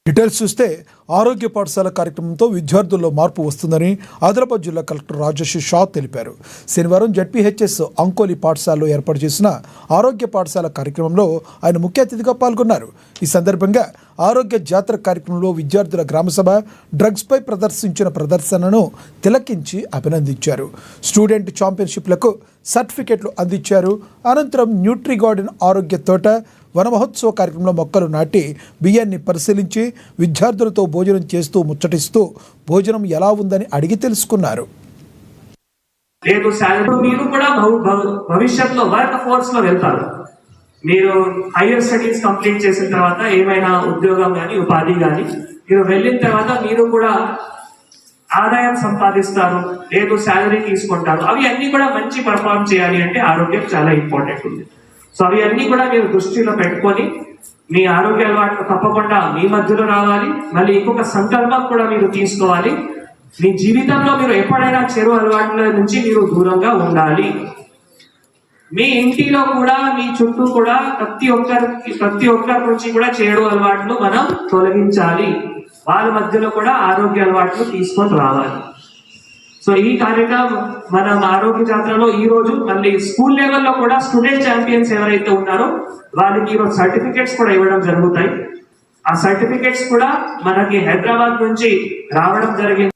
Details చూస్తే ఆరోగ్య పాఠశాల కార్యక్రమంతో విద్యార్థుల్లో మార్పు వస్తుందని ఆదిలాబాద్ జిల్లా కలెక్టర్ రాజేష్ షా తెలిపారు. శనివారం జడ్పీహెచ్ఎస్ అంకోలి పాఠశాలలో ఏర్పాటు చేసిన ఆరోగ్య పాఠశాల కార్యక్రమంలో ఆయన ముఖ్య అతిథిగా పాల్గొన్నారు. ఈ సందర్భంగా ఆరోగ్య జాతర కార్యక్రమంలో విద్యార్థుల గ్రామసభ డ్రగ్స్పై ప్రదర్శించిన ప్రదర్శనను తిలకించి అభినందించారు. స్టూడెంట్ ఛాంపియన్షిప్లకు సర్టిఫికెట్లు అందించారు. అనంతరం న్యూట్రీ గార్డెన్ ఆరోగ్య తోట వన మహోత్సవ కార్యక్రమంలో మొక్కలు నాటి బియ్యాన్ని పరిశీలించి విద్యార్థులతో భోజనం చేస్తూ ముచ్చటిస్తూ భోజనం ఎలా ఉందని అడిగి తెలుసుకున్నారు. మీరు కూడా భవిష్యత్తులో వర్క్ ఫోర్స్ లో వెళ్తారు. మీరు హైయర్ స్టడీస్ కంప్లీట్ చేసిన తర్వాత ఏమైనా ఉద్యోగం కానీ ఉపాధి కానీ మీరు వెళ్ళిన తర్వాత మీరు కూడా ఆదాయం సంపాదిస్తారు, లేదు శాలరీ తీసుకుంటారు. అవి అన్ని కూడా మంచి పర్ఫార్మ్ చేయాలి అంటే ఆరోగ్యం చాలా ఇంపార్టెంట్ ఉంది. సో అవి అన్ని కూడా మీరు దృష్టిలో పెట్టుకొని మీ ఆరోగ్య అలవాట్లు తప్పకుండా మీ మధ్యలో రావాలి. మళ్ళీ ఇంకొక సంకల్పం కూడా మీరు తీసుకోవాలి. మీ జీవితంలో మీరు ఎప్పుడైనా చెడు అలవాట్ల నుంచి మీరు దూరంగా ఉండాలి. మీ ఇంటిలో కూడా మీ చుట్టూ కూడా ప్రతి ఒక్కరి నుంచి కూడా చెడు అలవాట్లు మనం తొలగించాలి. వాళ్ళ మధ్యలో కూడా ఆరోగ్య అలవాట్లు తీసుకొని రావాలి. సో ఈ కార్యక్రమం మనం ఆరోగ్య జాతరలో ఈ రోజు మళ్ళీ స్కూల్ లెవెల్లో కూడా స్టూడెంట్ ఛాంపియన్స్ ఎవరైతే ఉన్నారో వాళ్ళకి ఈరోజు సర్టిఫికెట్స్ కూడా ఇవ్వడం జరుగుతాయి. ఆ సర్టిఫికెట్స్ కూడా మనకి హైదరాబాద్ నుంచి రావడం జరిగింది.